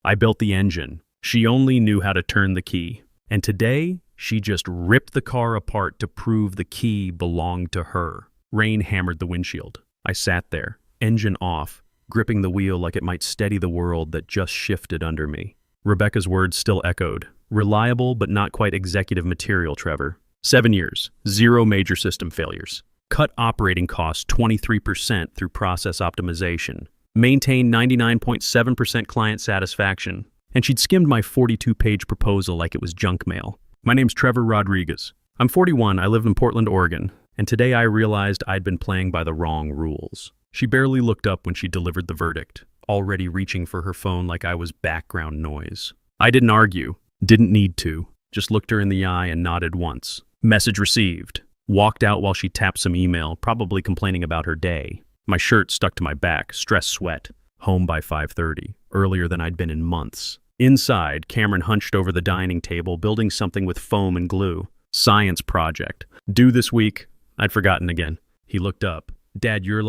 I built the engine. She only knew how to turn the key. And today, she just ripped the car apart to prove the key belonged to her. Rain hammered the windshield. I sat there, engine off, gripping the wheel like it might steady the world that just shifted under me. Rebecca's words still echoed. Reliable but not quite executive material, Trevor. 7 years, 0 major system failures. Cut operating costs 23% through process optimization. Maintain 99.7% client satisfaction. And she'd skimmed my 42-page proposal like it was junk mail. My name's Trevor Rodriguez. I'm 41, I live in Portland, Oregon, and today I realized I'd been playing by the wrong rules. She barely looked up when she delivered the verdict, already reaching for her phone like I was background noise. I didn't argue, didn't need to, just looked her in the eye and nodded once. Message received. Walked out while she tapped some email, probably complaining about her day. My shirt stuck to my back, stress sweat. Home by 5:30, earlier than I'd been in months. Inside, Cameron hunched over the dining table, building something with foam and glue. Science project. Due this week. I'd forgotten again. He looked up. Dad, you're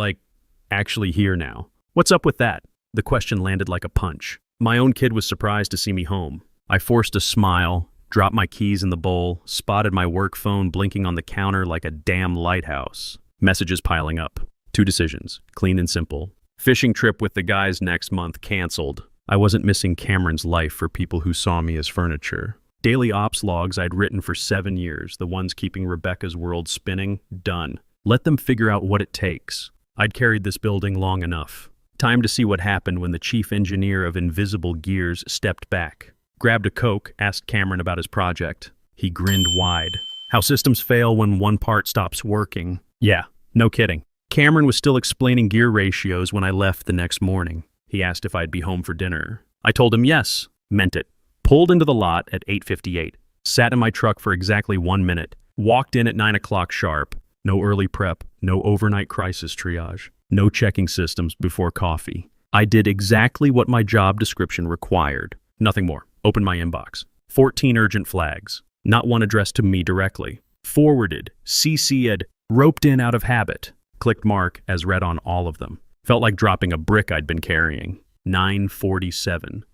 actually here now. What's up with that? The question landed like a punch. My own kid was surprised to see me home. I forced a smile, dropped my keys in the bowl, spotted my work phone blinking on the counter like a damn lighthouse. Messages piling up. 2 decisions, clean and simple. Fishing trip with the guys next month canceled. I wasn't missing Cameron's life for people who saw me as furniture. Daily ops logs I'd written for 7 years, the ones keeping Rebecca's world spinning, done. Let them figure out what it takes. I'd carried this building long enough. Time to see what happened when the chief engineer of Invisible Gears stepped back. Grabbed a Coke, asked Cameron about his project. He grinned wide. How systems fail when one part stops working. Yeah, no kidding. Cameron was still explaining gear ratios when I left the next morning. He asked if I'd be home for dinner. I told him yes, meant it. Pulled into the lot at 8:58. Sat in my truck for exactly 1 minute. Walked in at 9 o'clock sharp. No early prep, no overnight crisis triage, no checking systems before coffee. I did exactly what my job description required. Nothing more. Opened my inbox. 14 urgent flags. Not one addressed to me directly. Forwarded, CC'd, roped in out of habit. Clicked mark as read on all of them. Felt like dropping a brick I'd been carrying. 9:47.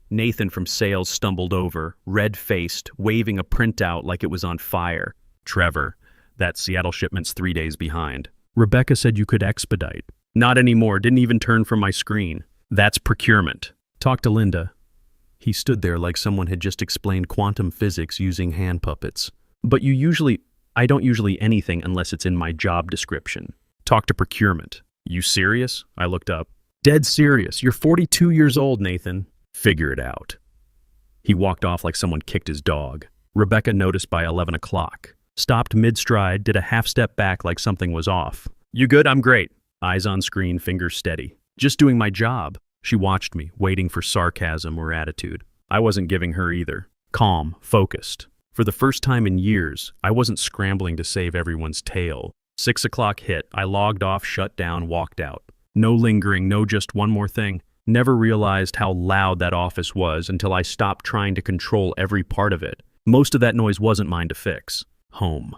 Nathan from sales stumbled over, red-faced, waving a printout like it was on fire. Trevor, that Seattle shipment's 3 days behind. Rebecca said you could expedite. Not anymore, didn't even turn from my screen. That's procurement. Talk to Linda. He stood there like someone had just explained quantum physics using hand puppets. But I don't usually anything unless it's in my job description. Talk to procurement. You serious? I looked up. Dead serious. You're 42 years old, Nathan. Figure it out. He walked off like someone kicked his dog. Rebecca noticed by 11 o'clock. Stopped mid-stride, did a half-step back like something was off. You good? I'm great. Eyes on screen, fingers steady. Just doing my job. She watched me, waiting for sarcasm or attitude. I wasn't giving her either. Calm, focused. For the first time in years, I wasn't scrambling to save everyone's tail. 6 o'clock hit, I logged off, shut down, walked out. No lingering, no just one more thing. Never realized how loud that office was until I stopped trying to control every part of it. Most of that noise wasn't mine to fix. Home.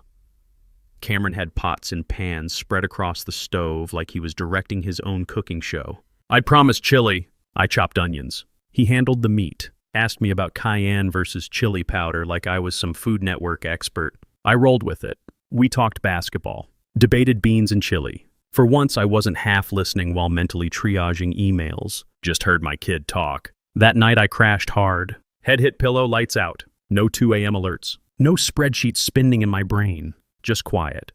Cameron had pots and pans spread across the stove like he was directing his own cooking show. I'd promised chili. I chopped onions. He handled the meat. Asked me about cayenne versus chili powder like I was some Food Network expert. I rolled with it. We talked basketball. Debated beans and chili. For once, I wasn't half listening while mentally triaging emails. Just heard my kid talk. That night, I crashed hard. Head hit pillow, lights out. No 2 a.m. alerts. No spreadsheet spinning in my brain. Just quiet.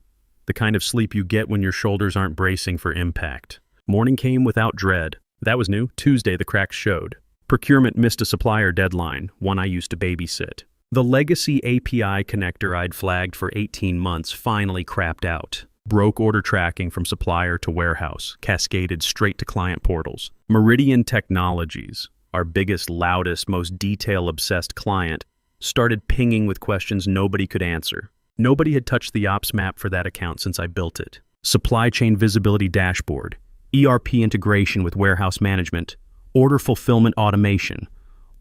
The kind of sleep you get when your shoulders aren't bracing for impact. Morning came without dread. That was new. Tuesday, the cracks showed. Procurement missed a supplier deadline, one I used to babysit. The legacy API connector I'd flagged for 18 months finally crapped out. Broke order tracking from supplier to warehouse, cascaded straight to client portals. Meridian Technologies, our biggest, loudest, most detail-obsessed client, started pinging with questions nobody could answer. Nobody had touched the ops map for that account since I built it. Supply chain visibility dashboard, ERP integration with warehouse management, order fulfillment automation,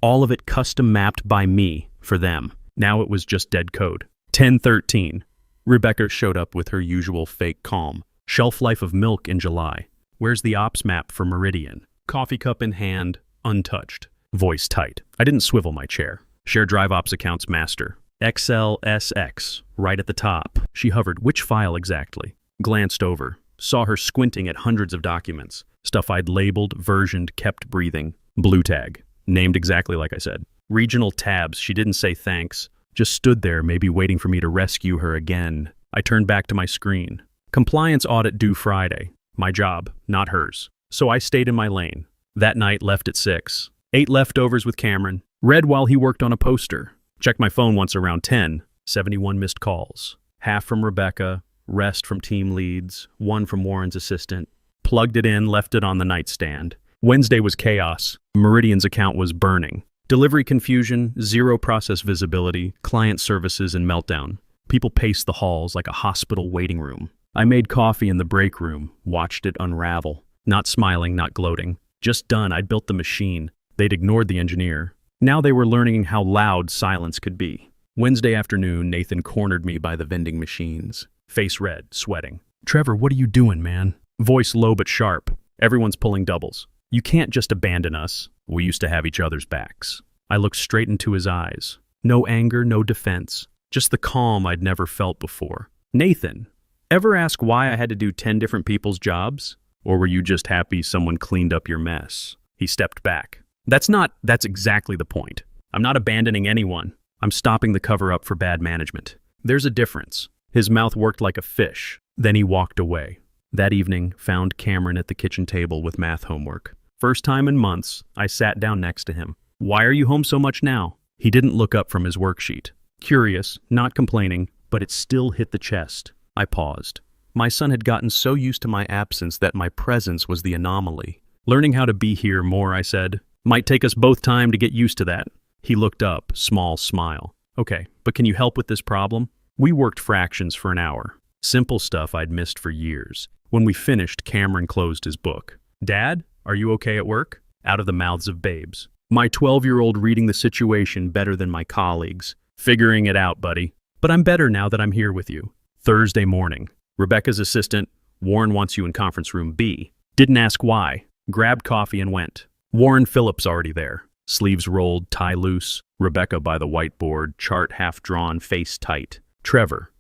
all of it custom mapped by me for them. Now it was just dead code. 10:13. Rebecca showed up with her usual fake calm. Shelf life of milk in July. Where's the ops map for Meridian? Coffee cup in hand, untouched. Voice tight. I didn't swivel my chair. Share drive ops accounts master. XLSX, right at the top. She hovered. Which file exactly? Glanced over. Saw her squinting at hundreds of documents. Stuff I'd labeled, versioned, kept breathing. Blue tag. Named exactly like I said. Regional tabs. She didn't say thanks. Just stood there, maybe waiting for me to rescue her again. I turned back to my screen. Compliance audit due Friday. My job, not hers. So I stayed in my lane. That night, left at 6. Ate leftovers with Cameron. Read while he worked on a poster. Checked my phone once around 10. 71 missed calls. Half from Rebecca, rest from team leads, 1 from Warren's assistant. Plugged it in, left it on the nightstand. Wednesday was chaos. Meridian's account was burning. Delivery confusion, 0 process visibility, client services, and meltdown. People paced the halls like a hospital waiting room. I made coffee in the break room, watched it unravel. Not smiling, not gloating. Just done, I'd built the machine. They'd ignored the engineer. Now they were learning how loud silence could be. Wednesday afternoon, Nathan cornered me by the vending machines. Face red, sweating. "Trevor, what are you doing, man?" Voice low but sharp. "Everyone's pulling doubles. You can't just abandon us. We used to have each other's backs." I looked straight into his eyes. No anger, no defense. Just the calm I'd never felt before. "Nathan, ever ask why I had to do 10 different people's jobs? Or were you just happy someone cleaned up your mess?" He stepped back. That's exactly the point. I'm not abandoning anyone. I'm stopping the cover-up for bad management. There's a difference. His mouth worked like a fish. Then he walked away. That evening, found Cameron at the kitchen table with math homework. First time in months, I sat down next to him. "Why are you home so much now?" He didn't look up from his worksheet. Curious, not complaining, but it still hit the chest. I paused. My son had gotten so used to my absence that my presence was the anomaly. "Learning how to be here more," I said. "Might take us both time to get used to that." He looked up, small smile. "Okay, but can you help with this problem?" We worked fractions for an hour. Simple stuff I'd missed for years. When we finished, Cameron closed his book. "Dad, are you okay at work?" Out of the mouths of babes. My 12-year-old reading the situation better than my colleagues. "Figuring it out, buddy. But I'm better now that I'm here with you." Thursday morning. Rebecca's assistant, "Warren wants you in conference room B." Didn't ask why. Grabbed coffee and went. Warren Phillips already there. Sleeves rolled, tie loose. Rebecca by the whiteboard, chart half drawn, face tight. "Trevor."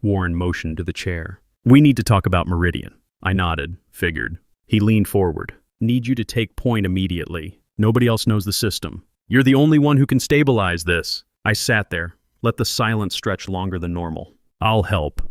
Warren motioned to the chair. "We need to talk about Meridian." I nodded, figured. He leaned forward. "Need you to take point immediately. Nobody else knows the system. You're the only one who can stabilize this." I sat there, let the silence stretch longer than normal. "I'll help.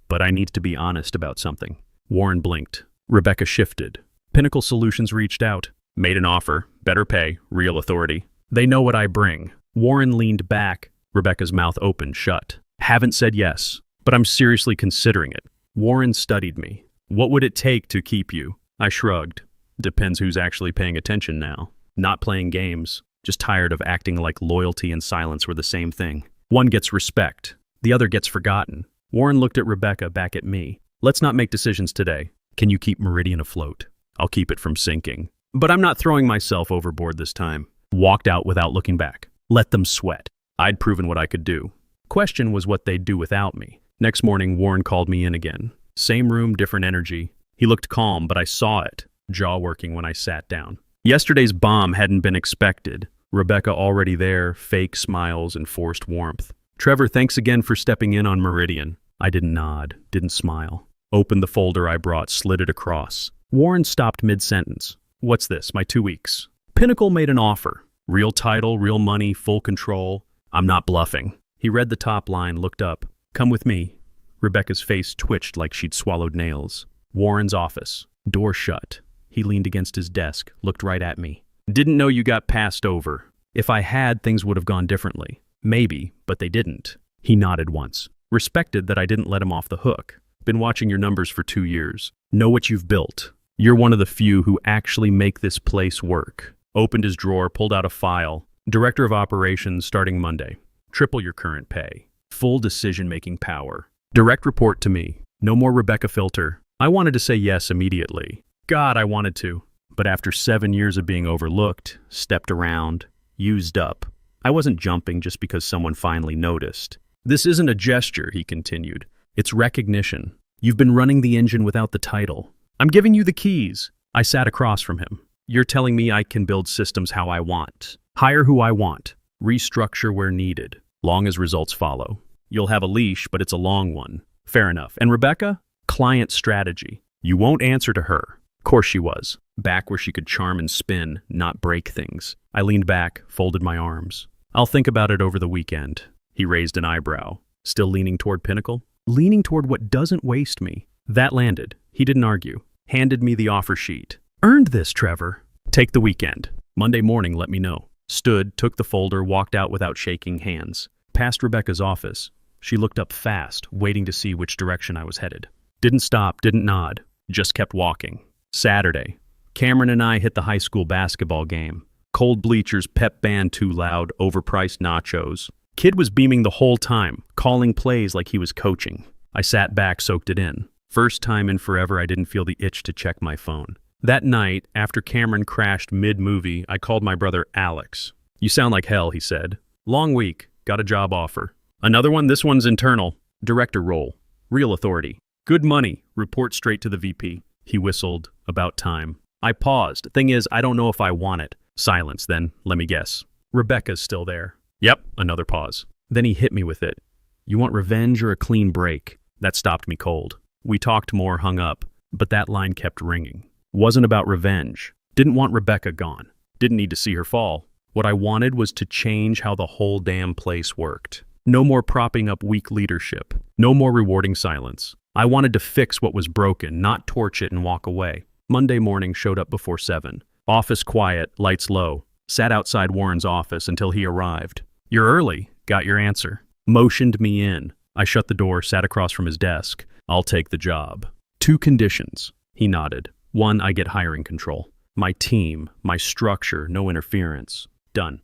But I need to be honest about something." Warren blinked. Rebecca shifted. Pinnacle Solutions reached out. Made an offer. Better pay. Real authority. They know what I bring. Warren leaned back. Rebecca's mouth opened shut. "Haven't said yes, but I'm seriously considering it." Warren studied me. "What would it take to keep you?" I shrugged. "Depends who's actually paying attention now. Not playing games. Just tired of acting like loyalty and silence were the same thing. One gets respect. The other gets forgotten." Warren looked at Rebecca, back at me. "Let's not make decisions today. Can you keep Meridian afloat? I'll keep it from sinking. But I'm not throwing myself overboard this time." Walked out without looking back. Let them sweat. I'd proven what I could do. Question was what they'd do without me. Next morning, Warren called me in again. Same room, different energy. He looked calm, but I saw it. Jaw working when I sat down. Yesterday's bomb hadn't been expected. Rebecca already there, fake smiles and forced warmth. "Trevor, thanks again for stepping in on Meridian." I didn't nod, didn't smile. Opened the folder I brought, slid it across. Warren stopped mid-sentence. "What's this, my 2 weeks?" Pinnacle made an offer. Real title, real money, full control. I'm not bluffing. He read the top line, looked up. "Come with me." Rebecca's face twitched like she'd swallowed nails. Warren's office. Door shut. He leaned against his desk, looked right at me. "Didn't know you got passed over. If I had, things would have gone differently. Maybe, but they didn't." He nodded once. "Respected that I didn't let him off the hook. Been watching your numbers for 2 years. Know what you've built. You're one of the few who actually make this place work." Opened his drawer, pulled out a file. "Director of Operations starting Monday. Triple your current pay. Full decision-making power. Direct report to me. No more Rebecca filter." I wanted to say yes immediately. God, I wanted to. But after 7 years of being overlooked, stepped around, used up, I wasn't jumping just because someone finally noticed. "This isn't a gesture," he continued. "It's recognition. You've been running the engine without the title. I'm giving you the keys." I sat across from him. You're telling me I can build systems how I want, hire who I want, restructure where needed, long as results follow. You'll have a leash, but it's a long one. Fair enough. And Rebecca? Client strategy. You won't answer to her. Of course she was. Back where she could charm and spin, not break things. I leaned back, folded my arms. I'll think about it over the weekend. He raised an eyebrow. Still leaning toward Pinnacle? Leaning toward what doesn't waste me. That landed. He didn't argue. Handed me the offer sheet. Earned this, Trevor. Take the weekend. Monday morning, let me know. Stood, took the folder, walked out without shaking hands. Past Rebecca's office. She looked up fast, waiting to see which direction I was headed. Didn't stop, didn't nod. Just kept walking. Saturday. Cameron and I hit the high school basketball game. Cold bleachers, pep band too loud, overpriced nachos. Kid was beaming the whole time, calling plays like he was coaching. I sat back, soaked it in. First time in forever I didn't feel the itch to check my phone. That night, after Cameron crashed mid-movie, I called my brother Alex. You sound like hell, he said. Long week, got a job offer. Another one, this one's internal. Director role. Real authority. Good money, report straight to the VP. He whistled, about time. I paused. Thing is, I don't know if I want it. Silence, then, let me guess. Rebecca's still there. Yep, another pause. Then he hit me with it. You want revenge or a clean break? That stopped me cold. We talked more, hung up, but that line kept ringing. Wasn't about revenge. Didn't want Rebecca gone. Didn't need to see her fall. What I wanted was to change how the whole damn place worked. No more propping up weak leadership. No more rewarding silence. I wanted to fix what was broken, not torch it and walk away. Monday morning showed up before 7. Office quiet, lights low. Sat outside Warren's office until he arrived. You're early. Got your answer. Motioned me in. I shut the door, sat across from his desk. I'll take the job. 2 conditions. He nodded. 1, I get hiring control. My team, my structure, no interference. Done.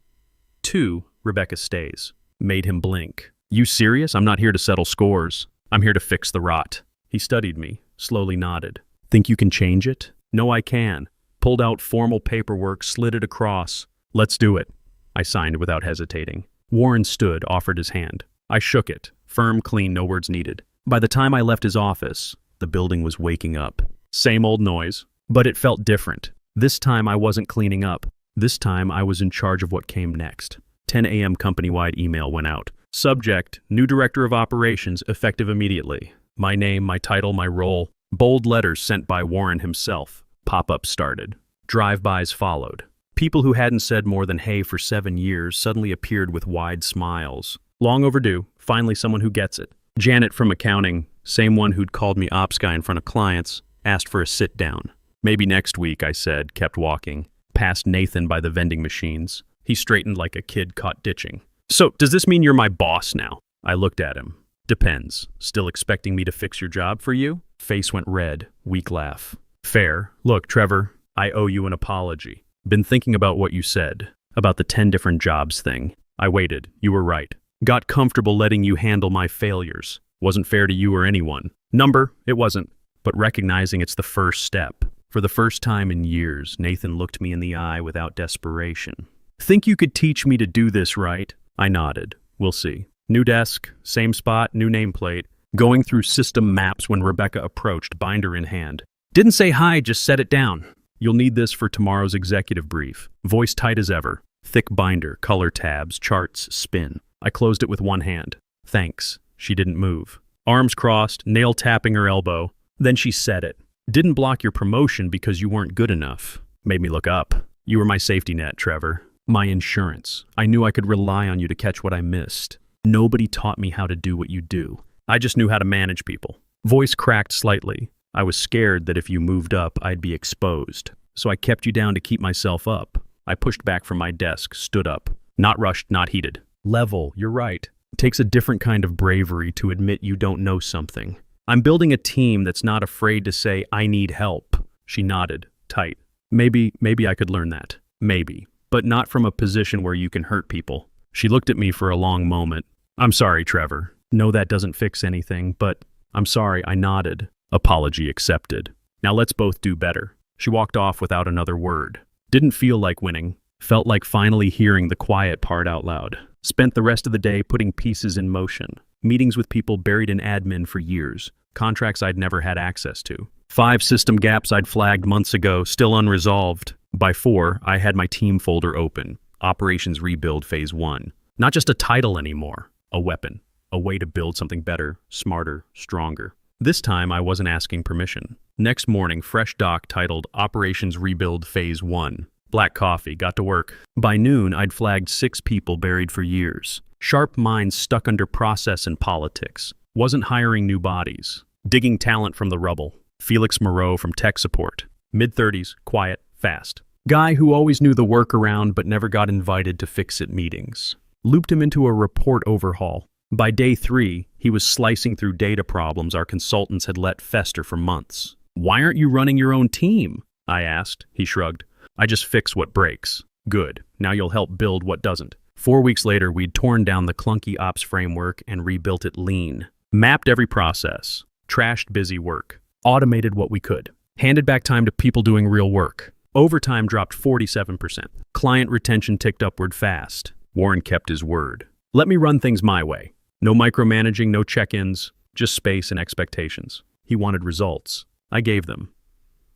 2, Rebecca stays. Made him blink. You serious? I'm not here to settle scores. I'm here to fix the rot. He studied me, slowly nodded. Think you can change it? No, I can. Pulled out formal paperwork, slid it across. Let's do it. I signed without hesitating. Warren stood, offered his hand. I shook it. Firm, clean, no words needed. By the time I left his office, the building was waking up. Same old noise, but it felt different. This time I wasn't cleaning up. This time I was in charge of what came next. 10 a.m. company-wide email went out. Subject, new director of operations, effective immediately. My name, my title, my role. Bold letters sent by Warren himself. Pop-ups started. Drive-bys followed. People who hadn't said more than hey for 7 years suddenly appeared with wide smiles. Long overdue, finally someone who gets it. Janet from accounting, same one who'd called me ops guy in front of clients, asked for a sit-down. Maybe next week, I said, kept walking. Past Nathan by the vending machines. He straightened like a kid caught ditching. So, does this mean you're my boss now? I looked at him. Depends. Still expecting me to fix your job for you? Face went red, weak laugh. Fair. Look, Trevor, I owe you an apology. Been thinking about what you said, about the 10 different jobs thing. I waited. You were right. Got comfortable letting you handle my failures. Wasn't fair to you or anyone. Number, it wasn't. But recognizing it's the first step. For the first time in years, Nathan looked me in the eye without desperation. Think you could teach me to do this right? I nodded. We'll see. New desk, same spot, new nameplate. Going through system maps when Rebecca approached, binder in hand. Didn't say hi, just set it down. You'll need this for tomorrow's executive brief. Voice tight as ever. Thick binder, color tabs, charts, spin. I closed it with one hand. Thanks. She didn't move. Arms crossed, nail tapping her elbow. Then she said it. Didn't block your promotion because you weren't good enough. Made me look up. You were my safety net, Trevor. My insurance. I knew I could rely on you to catch what I missed. Nobody taught me how to do what you do. I just knew how to manage people. Voice cracked slightly. I was scared that if you moved up, I'd be exposed. So I kept you down to keep myself up. I pushed back from my desk, stood up. Not rushed, not heated. Level, you're right. It takes a different kind of bravery to admit you don't know something. I'm building a team that's not afraid to say, I need help. She nodded, tight. Maybe I could learn that. Maybe. But not from a position where you can hurt people. She looked at me for a long moment. I'm sorry, Trevor. No, that doesn't fix anything, but I'm sorry, I nodded. Apology accepted. Now let's both do better. She walked off without another word. Didn't feel like winning. Felt like finally hearing the quiet part out loud. Spent the rest of the day putting pieces in motion. Meetings with people buried in admin for years. Contracts I'd never had access to. 5 system gaps I'd flagged months ago, still unresolved. By 4, I had my team folder open. Operations Rebuild Phase 1. Not just a title anymore, a weapon. A way to build something better, smarter, stronger. This time, I wasn't asking permission. Next morning, fresh doc titled Operations Rebuild Phase 1. Black coffee, got to work. By noon, I'd flagged 6 people buried for years. Sharp minds stuck under process and politics. Wasn't hiring new bodies. Digging talent from the rubble. Felix Moreau from tech support. Mid-30s, quiet, fast. Guy who always knew the workaround but never got invited to fix-it meetings. Looped him into a report overhaul. By day 3, he was slicing through data problems our consultants had let fester for months. "Why aren't you running your own team?" I asked. He shrugged. "I just fix what breaks." "Good. Now you'll help build what doesn't." 4 weeks later, we'd torn down the clunky ops framework and rebuilt it lean. Mapped every process. Trashed busy work. Automated what we could. Handed back time to people doing real work. Overtime dropped 47%. Client retention ticked upward fast. Warren kept his word. Let me run things my way. No micromanaging, no check-ins, just space and expectations. He wanted results. I gave them.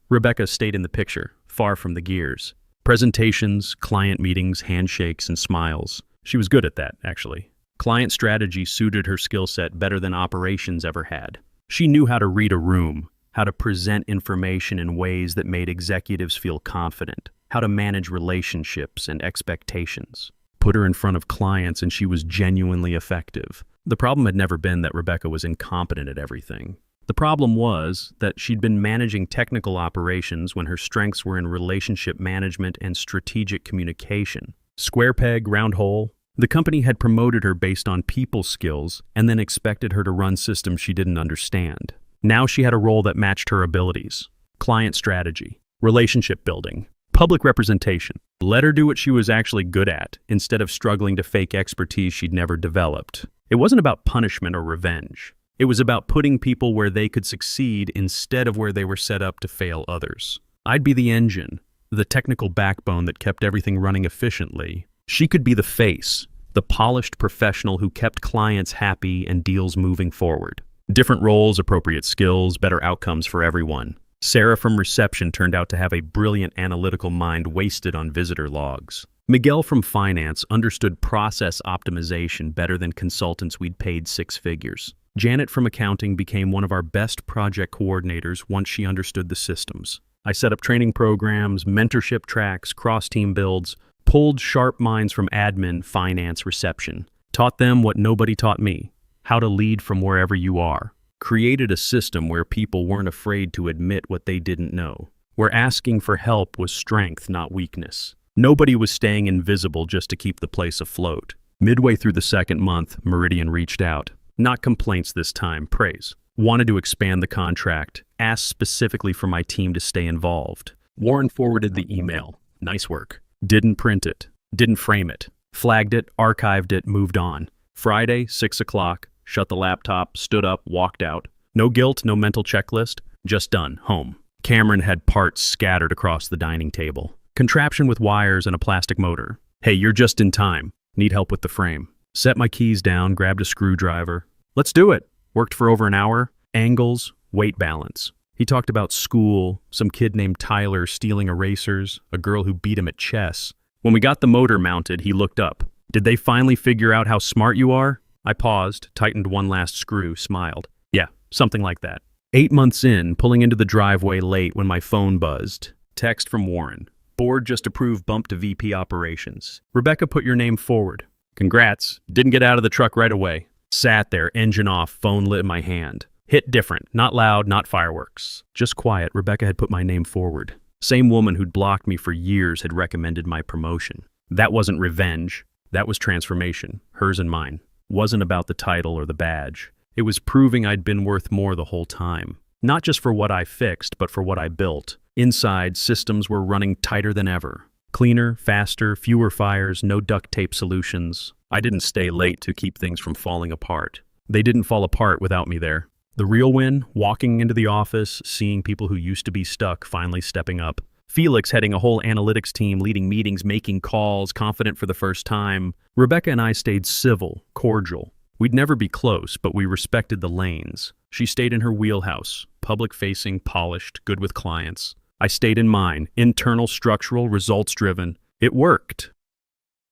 Rebecca stayed in the picture, far from the gears. Presentations, client meetings, handshakes, and smiles. She was good at that, actually. Client strategy suited her skill set better than operations ever had. She knew how to read a room, how to present information in ways that made executives feel confident, how to manage relationships and expectations. Put her in front of clients and she was genuinely effective. The problem had never been that Rebecca was incompetent at everything. The problem was that she'd been managing technical operations when her strengths were in relationship management and strategic communication. Square peg, round hole. The company had promoted her based on people skills and then expected her to run systems she didn't understand. Now she had a role that matched her abilities. Client strategy, relationship building, public representation. Let her do what she was actually good at, instead of struggling to fake expertise she'd never developed. It wasn't about punishment or revenge. It was about putting people where they could succeed instead of where they were set up to fail others. I'd be the engine, the technical backbone that kept everything running efficiently. She could be the face, the polished professional who kept clients happy and deals moving forward. Different roles, appropriate skills, better outcomes for everyone. Sarah from reception turned out to have a brilliant analytical mind wasted on visitor logs. Miguel from finance understood process optimization better than consultants we'd paid 6 figures. Janet from accounting became one of our best project coordinators once she understood the systems. I set up training programs, mentorship tracks, cross-team builds, pulled sharp minds from admin, finance, reception, taught them what nobody taught me, how to lead from wherever you are. Created a system where people weren't afraid to admit what they didn't know, where asking for help was strength, not weakness. Nobody was staying invisible just to keep the place afloat. Midway through the 2nd month, Meridian reached out. Not complaints this time, praise. Wanted to expand the contract, asked specifically for my team to stay involved. Warren forwarded the email. Nice work. Didn't print it. Didn't frame it. Flagged it, archived it, moved on. Friday, 6 o'clock. Shut the laptop, stood up, walked out. No guilt, no mental checklist. Just done. Home. Cameron had parts scattered across the dining table. Contraption with wires and a plastic motor. Hey, you're just in time. Need help with the frame. Set my keys down, grabbed a screwdriver. Let's do it. Worked for over an hour. Angles, weight balance. He talked about school, some kid named Tyler stealing erasers, a girl who beat him at chess. When we got the motor mounted, he looked up. Did they finally figure out how smart you are? I paused, tightened one last screw, smiled. Yeah, something like that. 8 months in, pulling into the driveway late when my phone buzzed. Text from Warren. Board just approved bump to VP operations. Rebecca put your name forward. Congrats. Didn't get out of the truck right away. Sat there, engine off, phone lit in my hand. Hit different, not loud, not fireworks. Just quiet. Rebecca had put my name forward. Same woman who'd blocked me for years had recommended my promotion. That wasn't revenge. That was transformation, hers and mine. Wasn't about the title or the badge. It was proving I'd been worth more the whole time. Not just for what I fixed, but for what I built. Inside, systems were running tighter than ever. Cleaner, faster, fewer fires, no duct tape solutions. I didn't stay late to keep things from falling apart. They didn't fall apart without me there. The real win, walking into the office, seeing people who used to be stuck finally stepping up. Felix heading a whole analytics team, leading meetings, making calls, confident for the first time. Rebecca and I stayed civil, cordial. We'd never be close, but we respected the lanes. She stayed in her wheelhouse, public-facing, polished, good with clients. I stayed in mine, internal, structural, results-driven. It worked.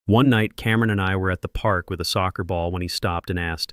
One night, Cameron and I were at the park with a soccer ball when he stopped and asked,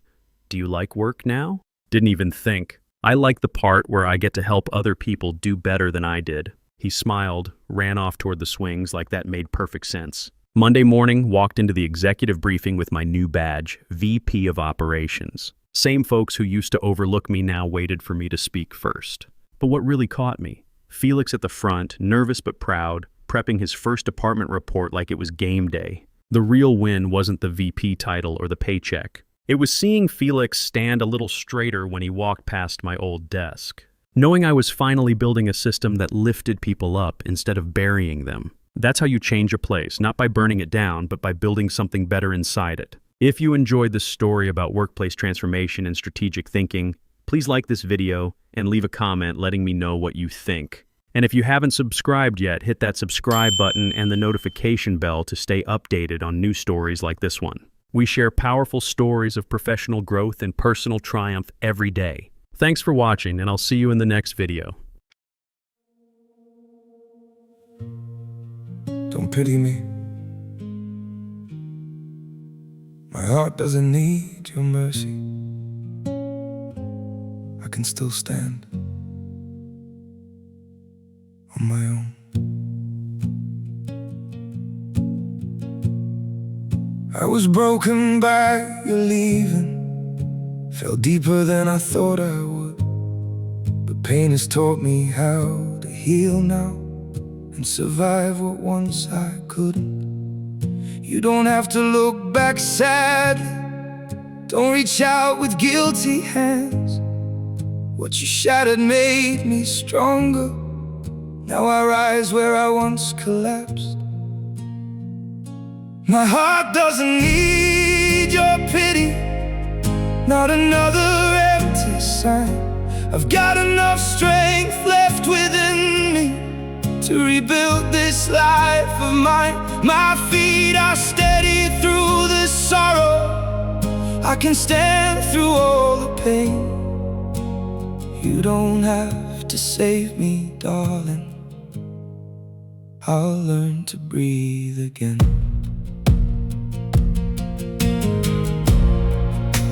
"Do you like work now?" Didn't even think. I like the part where I get to help other people do better than I did. He smiled, ran off toward the swings like that made perfect sense. Monday morning, walked into the executive briefing with my new badge, VP of Operations. Same folks who used to overlook me now waited for me to speak first. But what really caught me? Felix at the front, nervous but proud, prepping his first department report like it was game day. The real win wasn't the VP title or the paycheck. It was seeing Felix stand a little straighter when he walked past my old desk. Knowing I was finally building a system that lifted people up instead of burying them. That's how you change a place, not by burning it down, but by building something better inside it. If you enjoyed this story about workplace transformation and strategic thinking, please like this video and leave a comment letting me know what you think. And if you haven't subscribed yet, hit that subscribe button and the notification bell to stay updated on new stories like this one. We share powerful stories of professional growth and personal triumph every day. Thanks for watching, and I'll see you in the next video. Don't pity me. My heart doesn't need your mercy. I can still stand on my own. I was broken by your leaving, fell deeper than I thought I would. But pain has taught me how to heal now and survive what once I couldn't. You don't have to look back sadly, don't reach out with guilty hands. What you shattered made me stronger. Now I rise where I once collapsed. My heart doesn't need your pity, not another empty sign. I've got enough strength left within me to rebuild this life of mine. My feet are steady through the sorrow. I can stand through all the pain. You don't have to save me, darling. I'll learn to breathe again.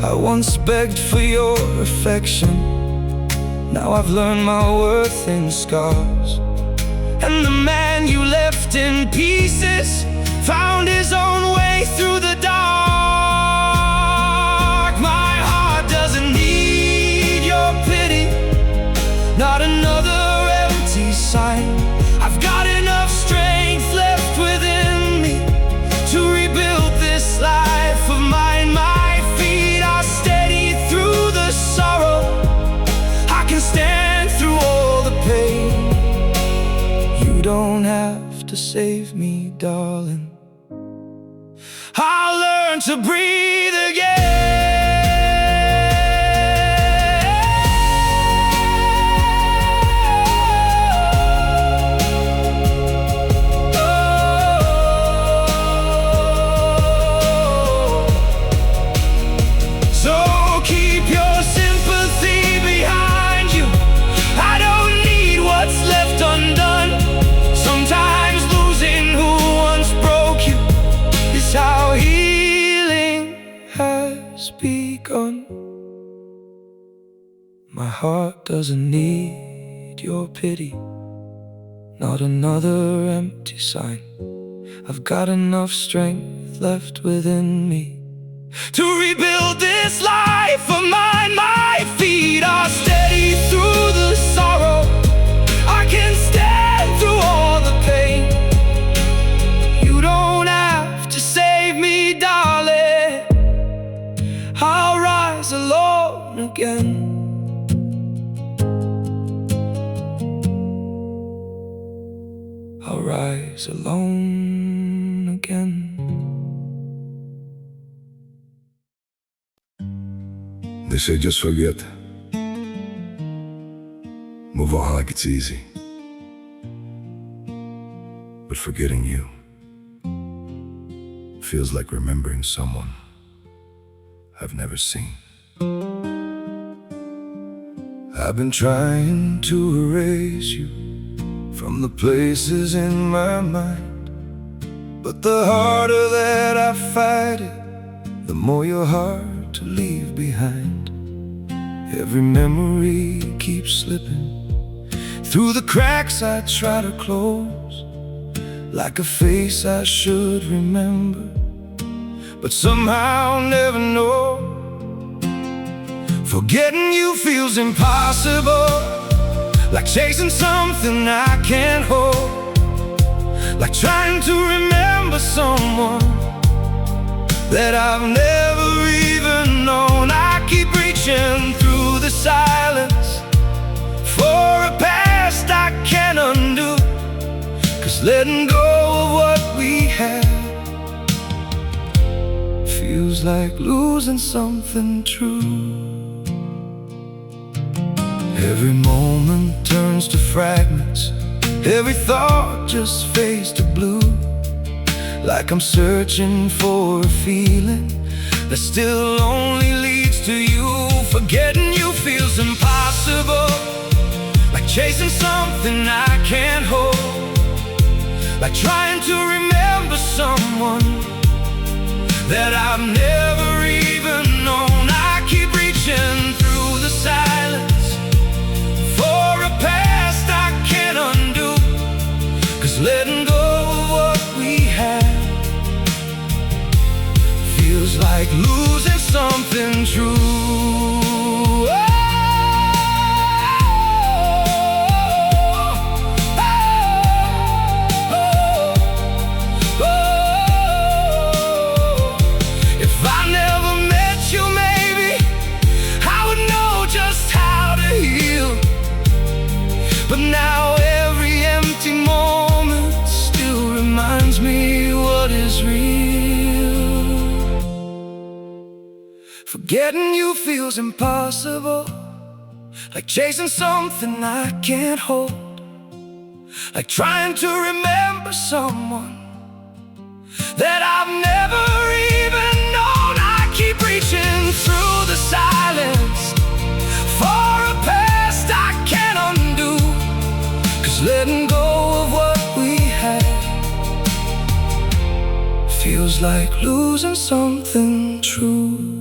I once begged for your affection. Now I've learned my worth in scars. And the man you left in pieces found his own way through the dark. My heart doesn't need your pity, not another empty sign. I've got enough strength left within me to rebuild this life of mine. My feet are steady through the sorrow. I can stand through all the pain. You don't have to save me, darling. I'll learn to breathe again. Begun. My heart doesn't need your pity, not another empty sign. I've got enough strength left within me to rebuild this life of mine. My feet are steady through the sorrow. I can stand through all the pain. You don't have to save me, darling. I'll rise alone again. I'll rise alone again. They say just forget. Move on like it's easy. But forgetting you feels like remembering someone I've never seen. I've been trying to erase you from the places in my mind. But the harder that I fight it, the more you're hard to leave behind. Every memory keeps slipping through the cracks I try to close, like a face I should remember, but somehow never know. Forgetting you feels impossible, like chasing something I can't hold, like trying to remember someone that I've never even known. I keep reaching through the silence for a past I can't undo, 'cause letting go of what we had feels like losing something true. Every moment turns to fragments, every thought just fades to blue, like I'm searching for a feeling that still only leads to you. Forgetting you feels impossible, like chasing something I can't hold, like trying to remember someone that I've never even known. I keep reaching through the silence for a past I can't undo, 'cause letting go of what we had feels like losing something true. But now every empty moment still reminds me what is real. Forgetting you feels impossible, like chasing something I can't hold, like trying to remember someone that I've never even known. I keep reaching through the silence for a past I can't undo, 'cause letting go of what we had feels like losing something true.